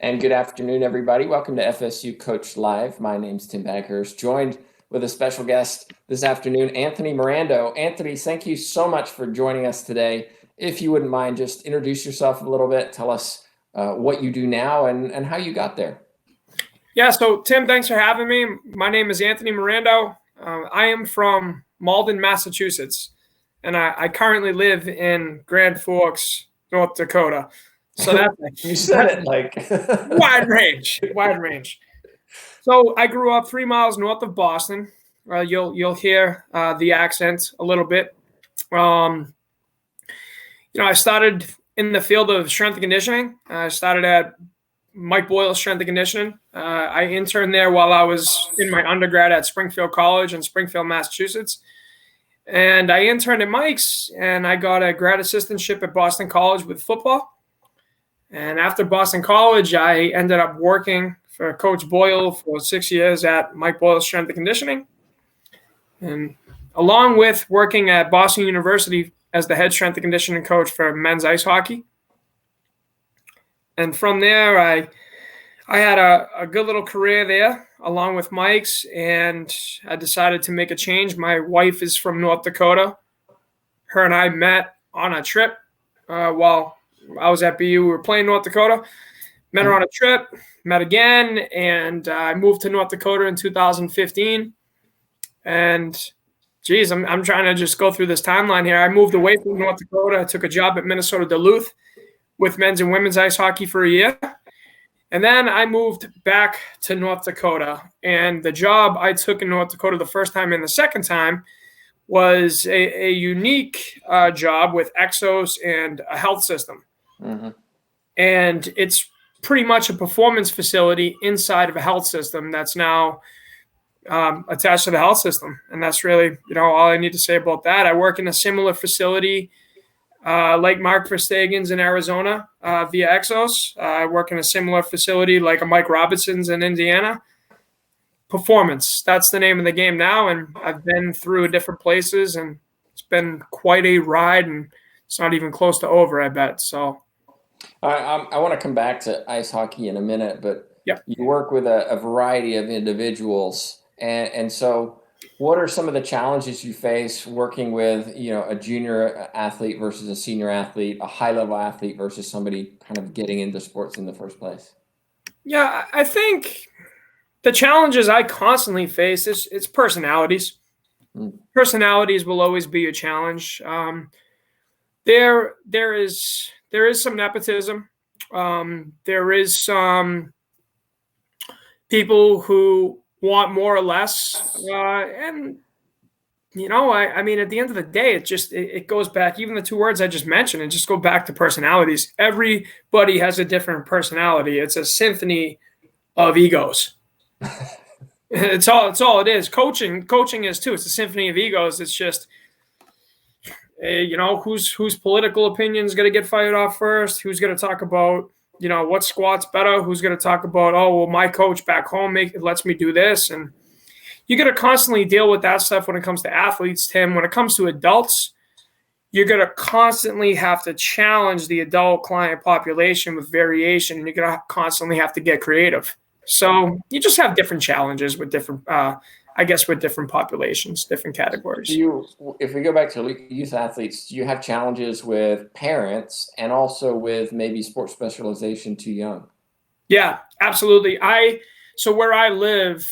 And good afternoon, everybody. Welcome to FSU Coach Live. My name's Tim Baghurst, joined with a special guest this afternoon, Anthony Morando. Anthony, thank you so much for joining us today. If you wouldn't mind, just introduce yourself a little bit. Tell us what you do now and how you got there. Yeah, so Tim, thanks for having me. My name is Anthony Morando. I am from Malden, Massachusetts, and I currently live in Grand Forks, North Dakota. So that's You said it like wide range. So I grew up 3 miles north of Boston. You'll hear the accent a little bit. I started in the field of strength and conditioning. I started at Mike Boyle Strength and Conditioning. I interned there while I was in my undergrad at Springfield College in Springfield, Massachusetts. And I interned at Mike's, and I got a grad assistantship at Boston College with football. And after Boston College, I ended up working for Coach Boyle for 6 years at Mike Boyle Strength and Conditioning. And along with working at Boston University as the head strength and conditioning coach for men's ice hockey. And from there, I had a good little career there along with Mike's, and I decided to make a change. My wife is from North Dakota. Her and I met on a trip while I was at BU. We were playing North Dakota. Met her on a trip, met again, and I moved to North Dakota in 2015. And geez, I'm trying to just go through this timeline here. I moved away from North Dakota. I took a job at Minnesota Duluth with men's and women's ice hockey for a year. And then I moved back to North Dakota. And the job I took in North Dakota the first time and the second time was a unique job with Exos and a health system. Mm-hmm. And it's pretty much a performance facility inside of a health system that's now attached to the health system. And that's really, all I need to say about that. I work in a similar facility like Mark Verstegen's in Arizona via Exos. I work in a similar facility like a Mike Robinson's in Indiana. Performance, that's the name of the game now. And I've been through different places, and it's been quite a ride, and it's not even close to over, I bet. So I want to come back to ice hockey in a minute, but yep. You work with a variety of individuals. And so what are some of the challenges you face working with, a junior athlete versus a senior athlete, a high-level athlete versus somebody kind of getting into sports in the first place? Yeah, I think the challenges I constantly face is it's personalities. Personalities will always be a challenge. There is some nepotism. There is some people who want more or less. And, I mean, at the end of the day, it goes back, even the two words I just mentioned, it just go back to personalities. Everybody has a different personality. It's a symphony of egos. It's all it is. Coaching is too. It's a symphony of egos. It's just, whose political opinion is going to get fired off first? Who's going to talk about, what squat's better? Who's going to talk about, my coach back home lets me do this? And you're going to constantly deal with that stuff when it comes to athletes, Tim. When it comes to adults, you're going to constantly have to challenge the adult client population with variation, and you're going to constantly have to get creative. So you just have different challenges with different populations, different categories. If we go back to youth athletes, do you have challenges with parents and also with maybe sports specialization too young? Yeah, absolutely. So where I live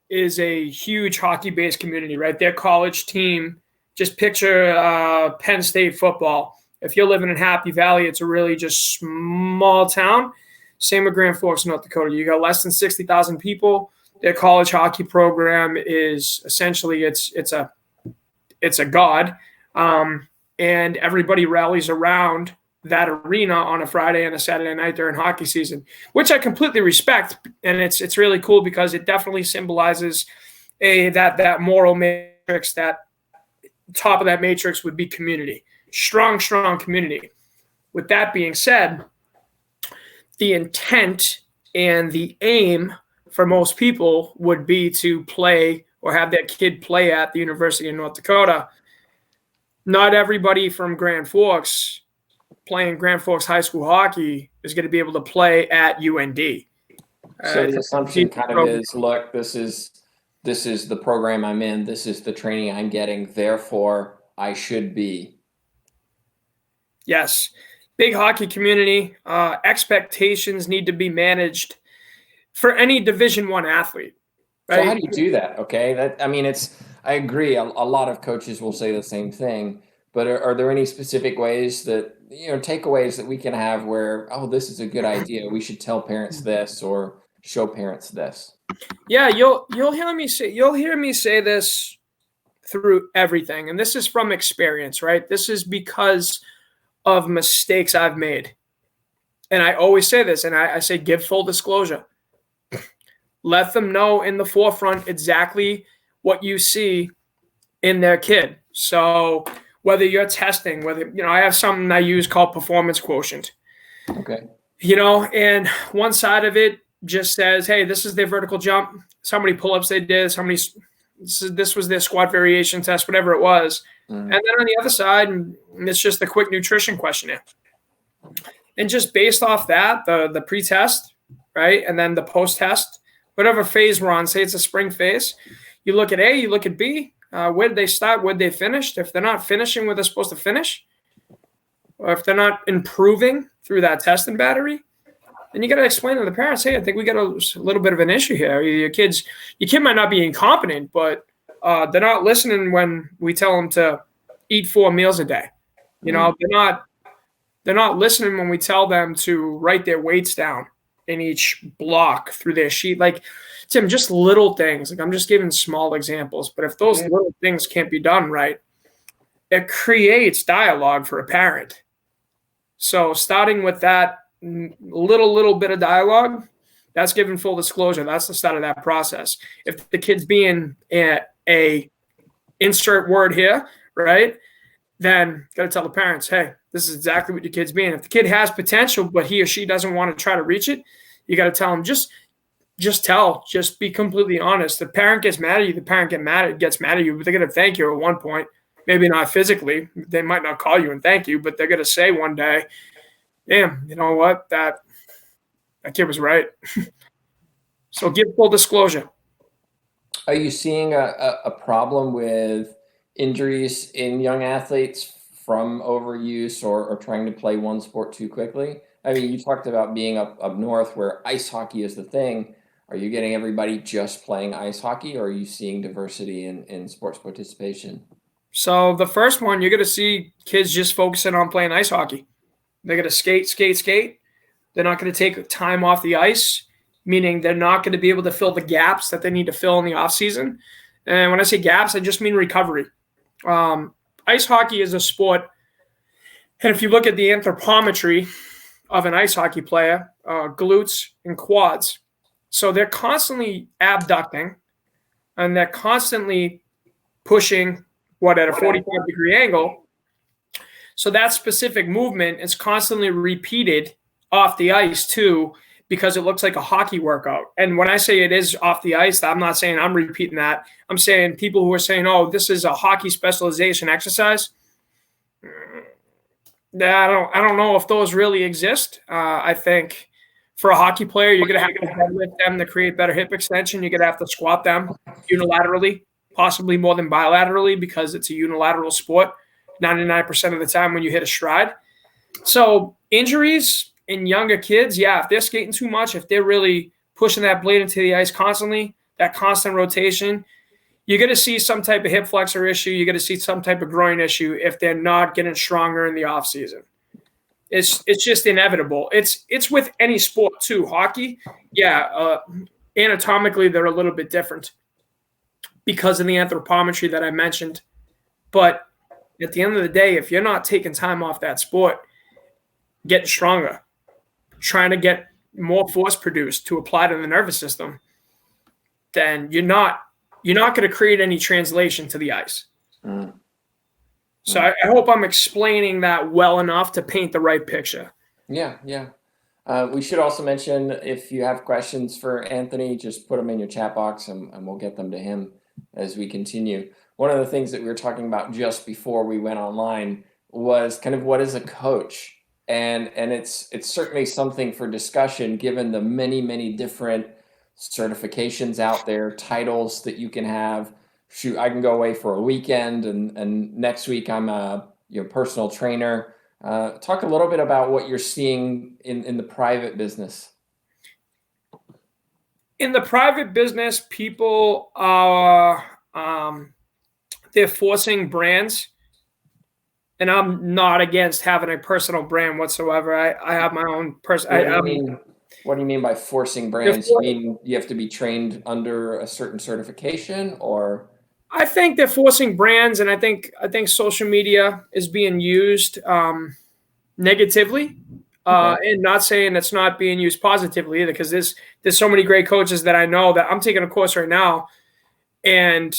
is a huge hockey-based community, right? Their college team, just picture Penn State football. If you're living in Happy Valley, it's a really just small town. Same with Grand Forks, North Dakota. You got less than 60,000 people. Their college hockey program is essentially it's a god, and everybody rallies around that arena on a Friday and a Saturday night during hockey season, which I completely respect, and it's really cool because it definitely symbolizes that moral matrix. That top of that matrix would be community, strong community. With that being said, the intent and the aim for most people would be to play or have their kid play at the University of North Dakota. Not everybody from Grand Forks playing Grand Forks High School hockey is going to be able to play at UND. So the assumption kind of is, look, this is the program I'm in. This is the training I'm getting. Therefore, I should be. Yes. Big hockey community. Expectations need to be managed for any Division I athlete. Right? So how do you do that? Okay. I agree. A lot of coaches will say the same thing, but are there any specific ways that, takeaways that we can have where, oh, this is a good idea. We should tell parents this or show parents this. Yeah. You'll hear me say this through everything. And this is from experience, right? This is because of mistakes I've made. And I always say this, and I say, give full disclosure. Let them know in the forefront exactly what you see in their kid. So whether you're testing, I have something I use called performance quotient. Okay. And one side of it just says, hey, this is their vertical jump, how many pull-ups they did, this was their squat variation test, whatever it was. And then on the other side, it's just the quick nutrition questionnaire. And just based off that, the pre-test, right, and then the post-test, whatever phase we're on, say it's a spring phase, you look at A, you look at B, where did they start, where did they finish? If they're not finishing where they're supposed to finish, or if they're not improving through that testing battery, then you got to explain to the parents, hey, I think we got a little bit of an issue here. Your kid might not be incompetent, but they're not listening when we tell them to eat 4 meals a day. They're not listening when we tell them to write their weights down in each block through their sheet. Like, Tim, just little things. Like, I'm just giving small examples, but if those little things can't be done right, it creates dialogue for a parent. So starting with that little bit of dialogue, that's giving full disclosure. That's the start of that process. If the kid's being a insert word here, right, then got to tell the parents, hey, this is exactly what your kid's being. If the kid has potential, but he or she doesn't want to try to reach it, you got to tell them, just be completely honest. The parent gets mad at you. The parent gets mad at you, but they're going to thank you at one point. Maybe not physically. They might not call you and thank you, but they're going to say one day, damn, you know what? That kid was right. So give full disclosure. Are you seeing a problem with injuries in young athletes from overuse or trying to play one sport too quickly? I mean, you talked about being up north where ice hockey is the thing. Are you getting everybody just playing ice hockey, or are you seeing diversity in sports participation? So the first one, you're going to see kids just focusing on playing ice hockey. They're going to skate. They're not going to take time off the ice, meaning they're not going to be able to fill the gaps that they need to fill in the off season. And when I say gaps, I just mean recovery. Ice hockey is a sport, and if you look at the anthropometry of an ice hockey player, glutes and quads, so they're constantly abducting, and they're constantly pushing at a 45-degree angle. So that specific movement is constantly repeated off the ice too, because it looks like a hockey workout. And when I say it is off the ice, I'm not saying I'm repeating that. I'm saying people who are saying, oh, this is a hockey specialization exercise. I don't know if those really exist. I think for a hockey player, you're going to have to deadlift them to create better hip extension. You're going to have to squat them unilaterally, possibly more than bilaterally, because it's a unilateral sport 99% of the time when you hit a stride. So injuries in younger kids, if they're skating too much, if they're really pushing that blade into the ice constantly, that constant rotation, you're going to see some type of hip flexor issue. You're going to see some type of groin issue if they're not getting stronger in the off season. It's just inevitable. It's with any sport too. Hockey, anatomically they're a little bit different because of the anthropometry that I mentioned. But at the end of the day, if you're not taking time off that sport, getting stronger, trying to get more force produced to apply to the nervous system, then you're not going to create any translation to the ice. So I hope I'm explaining that well enough to paint the right picture. Yeah. We should also mention, if you have questions for Anthony, just put them in your chat box and we'll get them to him as we continue. One of the things that we were talking about just before we went online was kind of what is a coach? and it's certainly something for discussion given the many different certifications out there, titles that you can have. Shoot, I can go away for a weekend, and next week I'm a personal trainer. Talk a little bit about what you're seeing in the private business. In the private business, people are they're forcing brands, and I'm not against having a personal brand whatsoever. I have my own person. What do you mean by forcing brands? You mean you have to be trained under a certain certification, or? I think they're forcing brands, and I think social media is being used negatively, and not saying it's not being used positively either, because there's so many great coaches that I know that I'm taking a course right now, and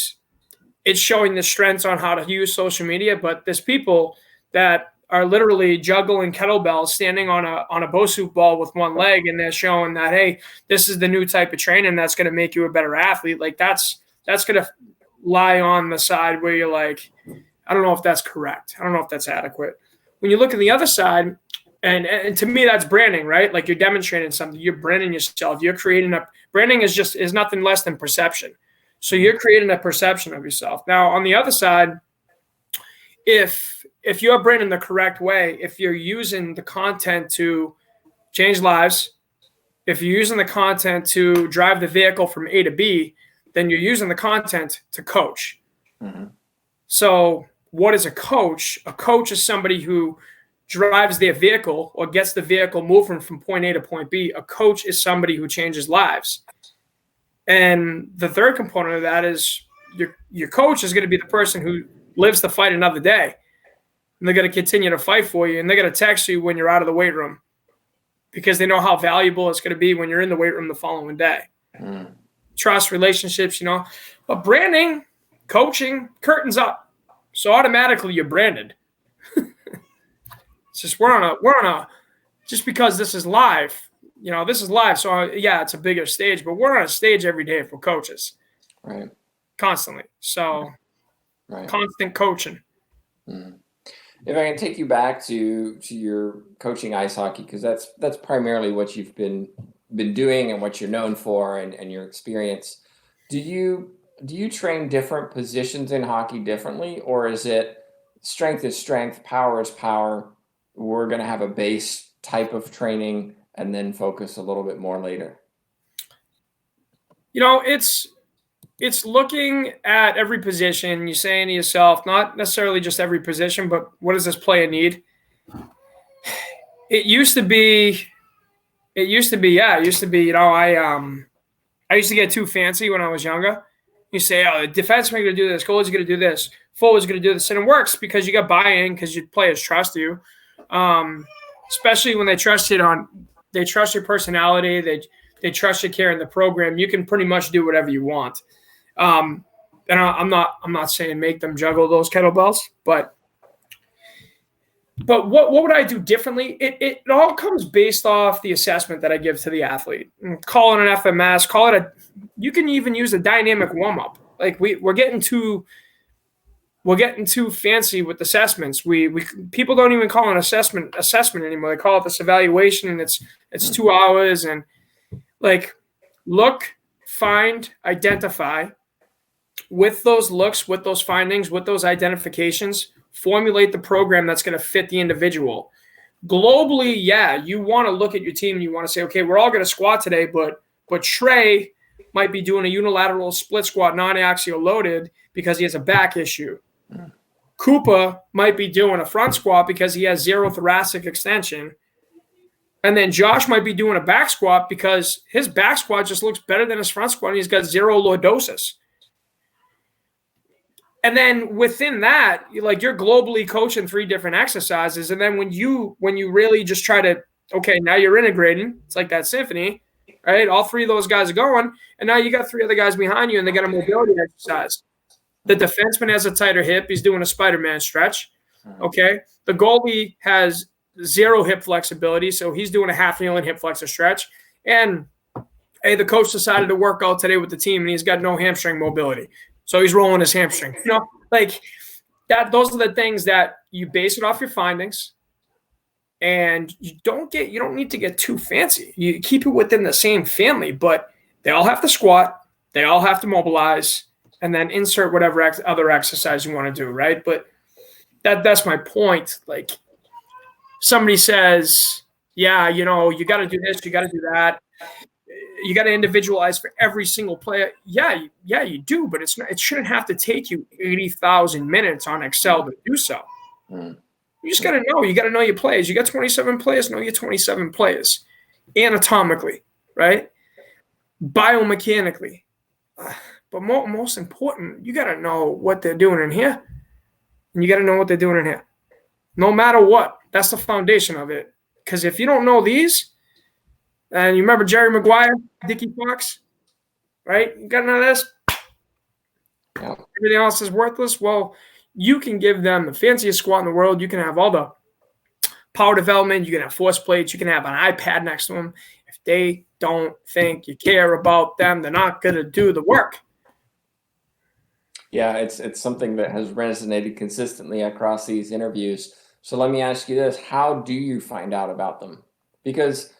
it's showing the strengths on how to use social media. But there's people that are literally juggling kettlebells, standing on a Bosu ball with one leg, and they're showing that, hey, this is the new type of training that's going to make you a better athlete. Like that's going to lie on the side where you're like, I don't know if that's correct. I don't know if that's adequate. When you look at the other side, and to me, that's branding, right? Like you're demonstrating something, you're branding yourself, you're creating branding is nothing less than perception. So you're creating a perception of yourself. Now, on the other side, if you're branding the correct way, if you're using the content to change lives, if you're using the content to drive the vehicle from A to B, then you're using the content to coach. Mm-hmm. So what is a coach? A coach is somebody who drives their vehicle or gets the vehicle moving from point A to point B. A coach is somebody who changes lives. And the third component of that is your coach is going to be the person who lives to fight another day. And they're going to continue to fight for you. And they're going to text you when you're out of the weight room because they know how valuable it's going to be when you're in the weight room the following day. Mm. Trust, relationships, But branding, coaching, curtains up. So automatically you're branded. It's just we're on a just because this is live. This is live. So yeah, it's a bigger stage, but we're on a stage every day for coaches. Right. Constantly. So constant coaching. Mm. If I can take you back to your coaching ice hockey, because that's primarily what you've been doing and what you're known for and your experience. Do you train different positions in hockey differently, or is it strength is strength, power is power? We're going to have a base type of training and then focus a little bit more later. It's looking at every position. You're saying to yourself, not necessarily just every position, but what does this player need? It used to be, I used to get too fancy when I was younger. You say, oh, the defenseman going to do this, goalie's going to do this, forward's going to do this. And it works because you got buy-in, because your players trust you. Especially when they trust your personality, they trust your care in the program. You can pretty much do whatever you want. And I'm not saying make them juggle those kettlebells, but what would I do differently? It all comes based off the assessment that I give to the athlete. Call it an FMS, you can even use a dynamic warm-up. Like we're getting too fancy with assessments. People don't even call it assessment anymore. They call it this evaluation, and it's 2 hours, and like look, find, identify. With those looks, with those findings, with those identifications, formulate the program that's going to fit the individual. Globally, yeah, you want to look at your team and you want to say, okay, we're all going to squat today, but Trey might be doing a unilateral split squat, non-axial loaded, because he has a back issue. Koopa might be doing a front squat because he has zero thoracic extension. And then Josh might be doing a back squat because his back squat just looks better than his front squat and he's got zero lordosis. And then within that, you're globally coaching 3 different exercises. And then when you really just try to, okay, now you're integrating, it's like that symphony, right? All 3 of those guys are going, and now you got 3 other guys behind you, and they got a mobility exercise. The defenseman has a tighter hip. He's doing a Spider-Man stretch, okay? The goalie has 0 hip flexibility, so he's doing a half kneel and hip flexor stretch. And, hey, the coach decided to work out today with the team, and he's got no hamstring mobility. So he's rolling his hamstring. Like that. Those are the things that you base it off your findings. And you don't need to get too fancy. You keep it within the same family, but they all have to squat, they all have to mobilize, and then insert whatever other exercise you want to do, right? But that's my point. Like, somebody says, yeah, you got to do this, you got to do that. You got to individualize for every single player. Yeah, you do, but it shouldn't have to take you 80,000 minutes on Excel to do so. You just got to know. You got to know your players. You got 27 players, know your 27 players. Anatomically, right? Biomechanically. But most important, you got to know what they're doing in here. And you got to know what they're doing in here. No matter what. That's the foundation of it. Because if you don't know these, and you remember Jerry Maguire, Dickie Fox, right? You got none of this. Yeah. Everything else is worthless. Well, you can give them the fanciest squat in the world. You can have all the power development. You can have force plates. You can have an iPad next to them. If they don't think you care about them, they're not going to do the work. Yeah, it's something that has resonated consistently across these interviews. So let me ask you this. How do you find out about them? Because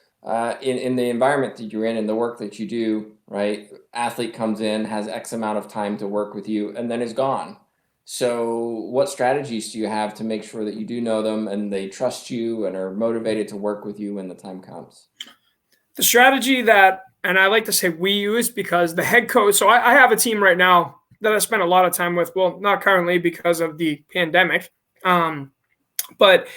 in the environment that you're in the work that you do, right? Athlete comes in, has X amount of time to work with you, and then is gone. So what strategies do you have to make sure that you do know them and they trust you and are motivated to work with you when the time comes? The strategy that, and I like to say we use, because the head coach, so I have a team right now that I spend a lot of time with. Well, not currently because of the pandemic, but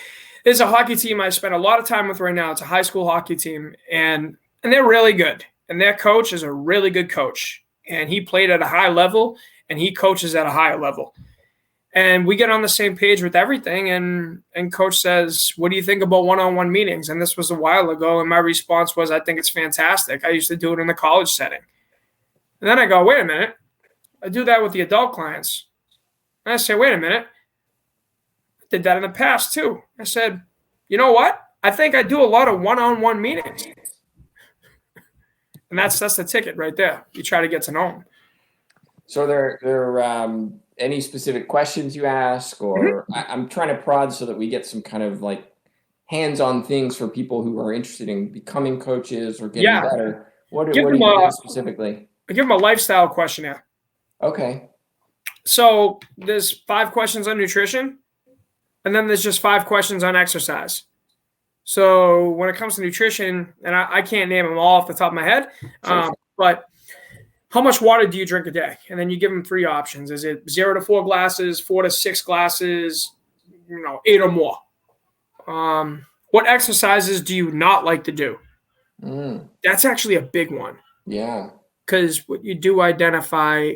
there's a hockey team I spend a lot of time with right now. It's a high school hockey team, and they're really good. And their coach is a really good coach. And he played at a high level, and he coaches at a higher level. And we get on the same page with everything. And coach says, what do you think about one-on-one meetings? And this was a while ago. And my response was, I think it's fantastic. I used to do it in the college setting. And then I go, wait a minute. I do that with the adult clients. And I say, wait a minute. Did that in the past too. I said, you know what? I think I do a lot of one-on-one meetings. And that's the ticket right there. You try to get to know them. So there any specific questions you ask, or I'm trying to prod so that we get some kind of like hands-on things for people who are interested in becoming coaches or getting better. What do you do specifically? I give them a lifestyle questionnaire. Okay. So there's 5 questions on nutrition. And then there's just 5 questions on exercise. So when it comes to nutrition, and I can't name them all off the top of my head, but how much water do you drink a day? And then you give them 3 options. Is it 0 to 4 glasses, 4 to 6 glasses, 8 or more? What exercises do you not like to do? That's actually a big one. Yeah. Because what you do identify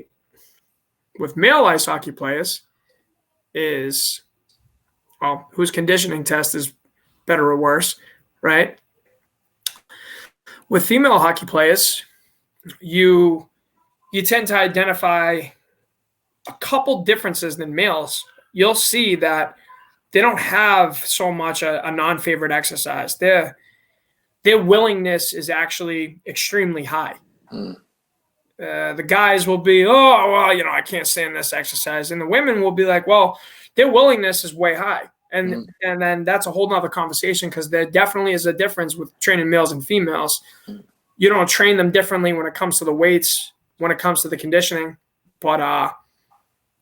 with male ice hockey players is, well, whose conditioning test is better or worse, right? With female hockey players, you tend to identify a couple differences than males. You'll see that they don't have so much a non-favorite exercise. Their willingness is actually extremely high. The guys will be, oh, well, I can't stand this exercise. And the women will be like, well, their willingness is way high. And then that's a whole nother conversation, because there definitely is a difference with training males and females. You don't train them differently when it comes to the weights, when it comes to the conditioning, but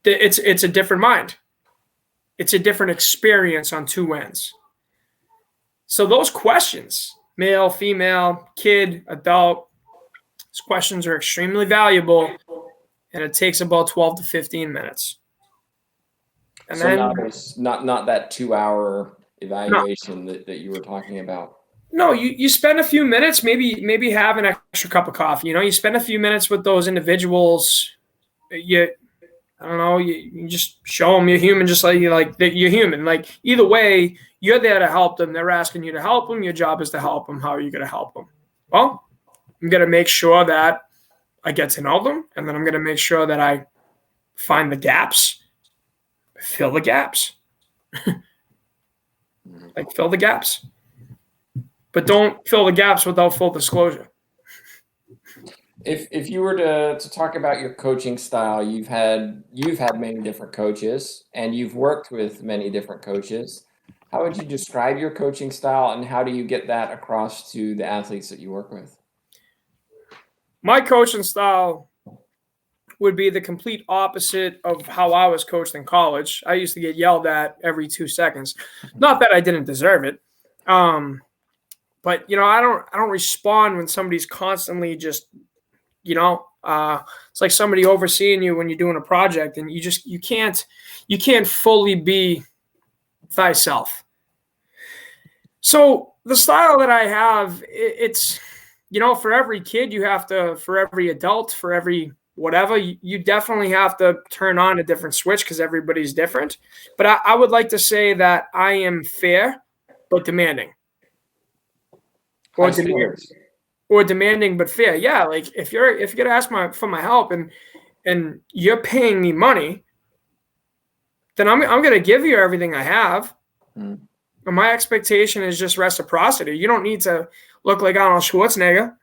it's a different mind. It's a different experience on 2 ends. So those questions, male, female, kid, adult, these questions are extremely valuable, and it takes about 12 to 15 minutes. And so then, not that 2-hour evaluation that you were talking about. No, you spend a few minutes, maybe have an extra cup of coffee. You spend a few minutes with those individuals. You just show them you're human, just like you're human. Like, either way, you're there to help them. They're asking you to help them. Your job is to help them. How are you going to help them? Well, I'm going to make sure that I get to know them, and then I'm going to make sure that I find the gaps, fill the gaps. Like, fill the gaps. But don't fill the gaps without full disclosure. If you were to talk about your coaching style, you've had many different coaches, and you've worked with many different coaches. How would you describe your coaching style, and how do you get that across to the athletes that you work with? My coaching style would be the complete opposite of how I was coached in college. I used to get yelled at every 2 seconds. Not that I didn't deserve it. But I don't respond when somebody's constantly just, it's like somebody overseeing you when you're doing a project, and you can't fully be thyself. So the style that I have, it's for every kid, for every adult, for every whatever, you definitely have to turn on a different switch because everybody's different. But I would like to say that I am fair, but demanding. High Or demanding, standards. or demanding but fair. Yeah, like if you're gonna ask for my help, and you're paying me money, then I'm gonna give you everything I have. Mm. And my expectation is just reciprocity. You don't need to look like Arnold Schwarzenegger.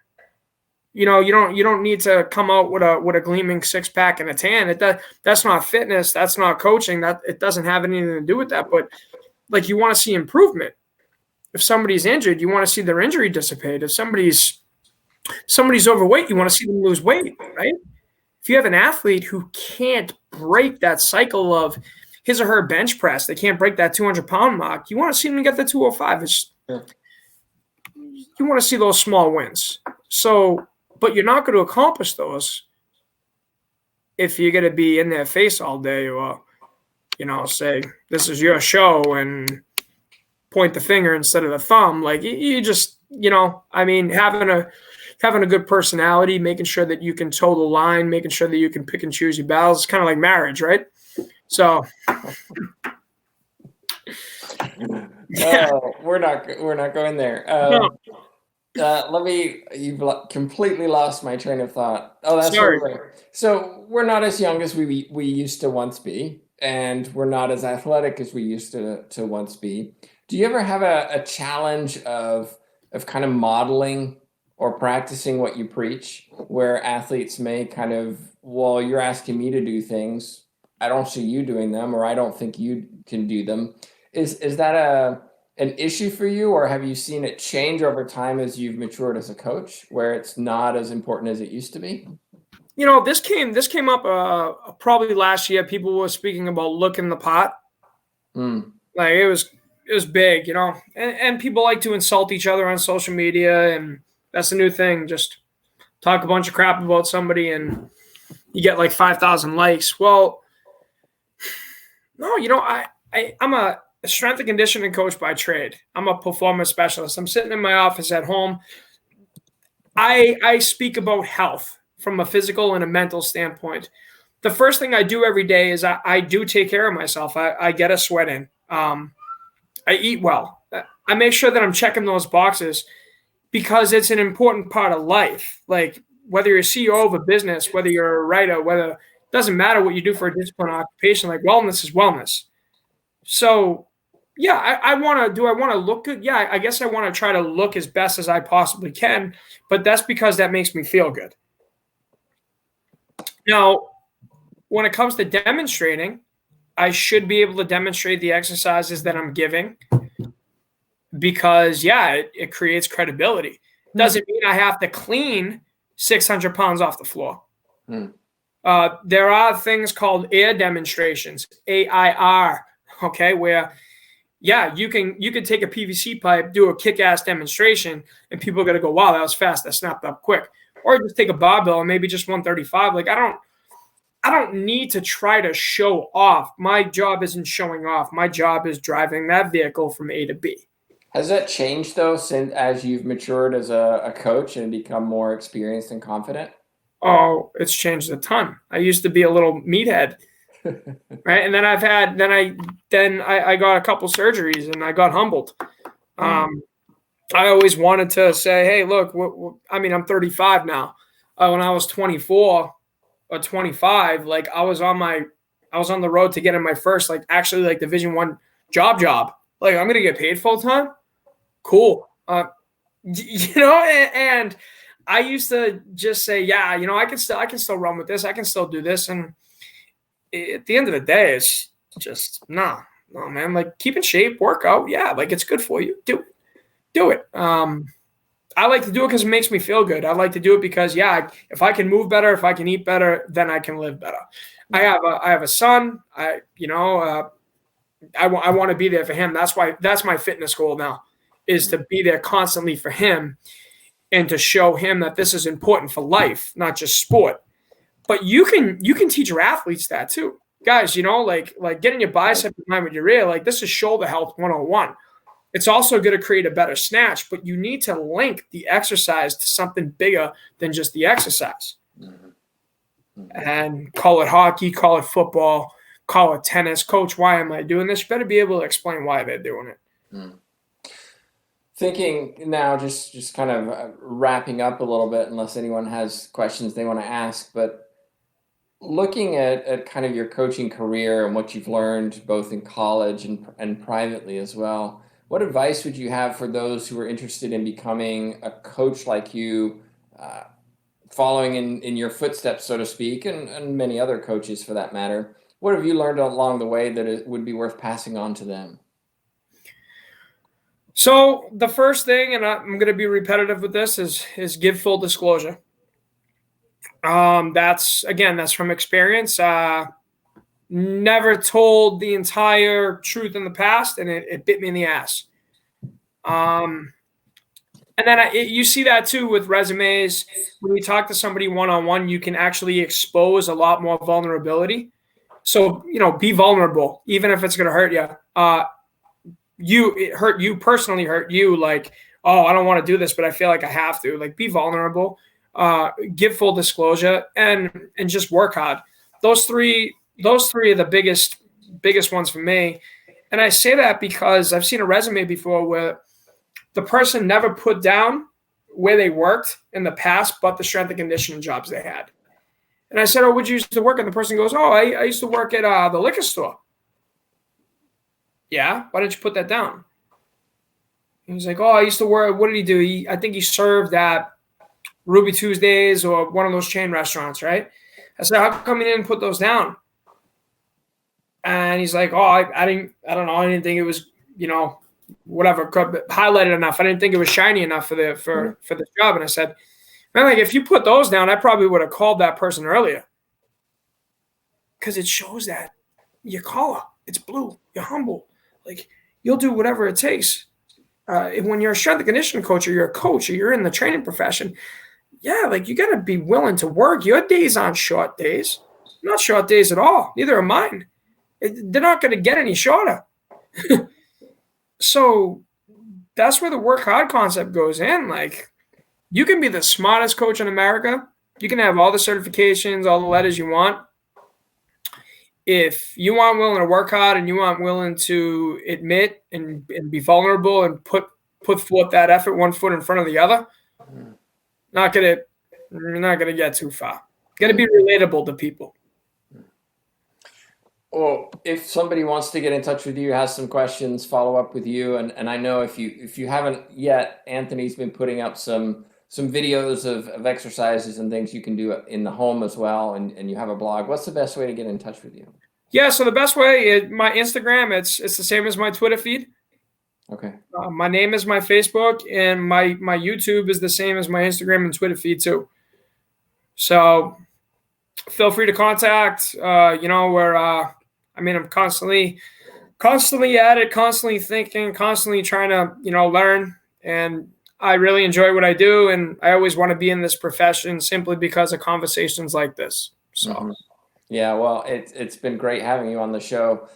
You don't need to come out with a gleaming 6-pack and a tan. That's not fitness. That's not coaching. That it doesn't have anything to do with that. But like, you want to see improvement. If somebody's injured, you want to see their injury dissipate. If somebody's overweight, you want to see them lose weight, right? If you have an athlete who can't break that cycle of his or her bench press, they can't break that 200-pound mark, you want to see them get the 205. Sure. You want to see those small wins. So, but you're not going to accomplish those if you're going to be in their face all day, or, say, this is your show, and point the finger instead of the thumb. Like, you just, having a good personality, making sure that you can toe the line, making sure that you can pick and choose your battles. It's kind of like marriage, right? So, yeah. We're not going there. No. You've completely lost my train of thought. Oh, that's Sorry. right. So we're not as young as we used to once be, and we're not as athletic as we used to once be. Do you ever have a challenge of kind of modeling or practicing what you preach, where athletes may kind of, well, you're asking me to do things, I don't see you doing them, or I don't think you can do them. Is that an issue for you, or have you seen it change over time as you've matured as a coach, where it's not as important as it used to be? This came up probably last year. People were speaking about looking the pot. Like, it was big, and people like to insult each other on social media, and that's the new thing. Just talk a bunch of crap about somebody, and you get like 5,000 likes. Well, no, I'm a strength and conditioning coach by trade. I'm a performance specialist. I'm sitting in my office at home. I speak about health from a physical and a mental standpoint. The first thing I do every day is I do take care of myself. I get a sweat in. I eat well. I make sure that I'm checking those boxes because it's an important part of life. Like, whether you're a CEO of a business, whether you're a writer, it doesn't matter what you do for a discipline or occupation, like, wellness is wellness. So, yeah, I want to look good? Yeah, I guess I want to try to look as best as I possibly can, but that's because that makes me feel good. Now, when it comes to demonstrating, I should be able to demonstrate the exercises that I'm giving because, yeah, it creates credibility. Doesn't mean I have to clean 600 pounds off the floor. There are things called air demonstrations, AIR, okay, where, yeah, you can take a PVC pipe, do a kick-ass demonstration, and people are going to go, wow, that was fast, that snapped up quick. Or just take a barbell and maybe just 135. Like, I don't need to try to show off. My job isn't showing off. My job is driving that vehicle from A to B. Has that changed, though, since as you've matured as a coach and become more experienced and confident? Oh, it's changed a ton. I used to be a little meathead, right? And then I got a couple surgeries and I got humbled. I always wanted to say, hey, look, I'm 35 now. When I was 24 or 25, like, I was on the road to getting my first, like, actually, like, Division I job. Like, I'm going to get paid full time. Cool. And I used to just say, yeah, I can still run with this. I can still do this. And at the end of the day, it's just, no, No, man, like keep in shape, work out. Yeah, like it's good for you. Do it. I like to do it because it makes me feel good. I like to do it because, yeah, if I can move better, if I can eat better, then I can live better. I have a son. I want to be there for him. That's my fitness goal now, is to be there constantly for him and to show him that this is important for life, not just sport. But you can teach your athletes that too, guys. Like getting your bicep in line with your rear. Like this is shoulder health 101. It's also going to create a better snatch, but you need to link the exercise to something bigger than just the exercise. And call it hockey, call it football, call it tennis. Coach, why am I doing this? You better be able to explain why they're doing it. Thinking now, just kind of wrapping up a little bit, unless anyone has questions they want to ask, but looking at kind of your coaching career and what you've learned both in college and privately as well, what advice would you have for those who are interested in becoming a coach like you, following in your footsteps, so to speak, and many other coaches for that matter? What have you learned along the way that it would be worth passing on to them? So the first thing, and I'm going to be repetitive with this, is give full disclosure. That's from experience. Never told the entire truth in the past, and it bit me in the ass. And then you see that too with resumes. When you talk to somebody one-on-one, you can actually expose a lot more vulnerability. So, be vulnerable, even if it's going to hurt you. Personally hurt you. Like, oh, I don't want to do this, but I feel like I have to. Like, be vulnerable, give full disclosure, and just work hard. Those three are the biggest ones for me. And I say that because I've seen a resume before where the person never put down where they worked in the past, but the strength and conditioning jobs they had. And I said, oh, would you used to work? And the person goes, oh, I used to work at the liquor store. Yeah, why didn't you put that down? He was like, oh, I used to work. What did he do? I think he served at Ruby Tuesdays or one of those chain restaurants, right? I said, how come you didn't put those down? And he's like, oh, I don't know. I didn't think it was, whatever, highlighted enough. I didn't think it was shiny enough for the job. And I said, man, like if you put those down, I probably would have called that person earlier. Because it shows that your collar, it's blue, you're humble. Like you'll do whatever it takes. When you're a strength and conditioning coach or you're a coach or you're in the training profession, yeah, like you got to be willing to work. Your days aren't short days. Not short days at all. Neither are mine. They're not going to get any shorter. So that's where the work hard concept goes in. Like you can be the smartest coach in America. You can have all the certifications, all the letters you want. If you aren't willing to work hard and you aren't willing to admit and be vulnerable and put forth that effort, one foot in front of the other, you're not gonna get too far. Got to be relatable to people. Well, if somebody wants to get in touch with you, has some questions, follow up with you, and I know if you haven't yet, Anthony's been putting up some videos of exercises and things you can do in the home as well, and you have a blog. What's the best way to get in touch with you? Yeah, so the best way is my Instagram. It's the same as my Twitter feed. Okay. My name is my Facebook, and my YouTube is the same as my Instagram and Twitter feed too. So feel free to contact. I'm constantly at it, constantly thinking, constantly trying to learn, and I really enjoy what I do, and I always want to be in this profession simply because of conversations like this. So, Yeah, well, it's been great having you on the show.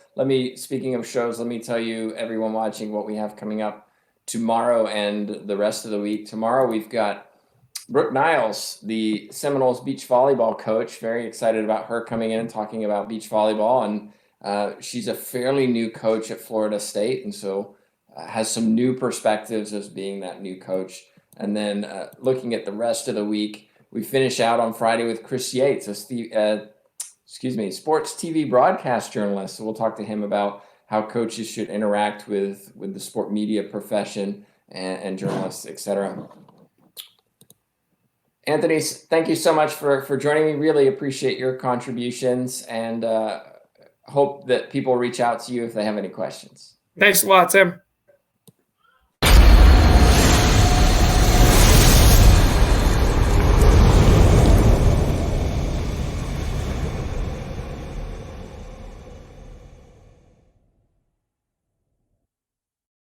Speaking of shows, let me tell you, everyone watching, what we have coming up tomorrow and the rest of the week. Tomorrow we've got Brooke Niles, the Seminoles beach volleyball coach. Very excited about her coming in and talking about beach volleyball, and she's a fairly new coach at Florida State, and so has some new perspectives as being that new coach. And then looking at the rest of the week, we finish out on Friday with Chris Yates, sports TV broadcast journalist. So we'll talk to him about how coaches should interact with the sport media profession and journalists, etc. Anthony, thank you so much for joining me. Really appreciate your contributions, and hope that people reach out to you if they have any questions. Thanks a lot, Tim.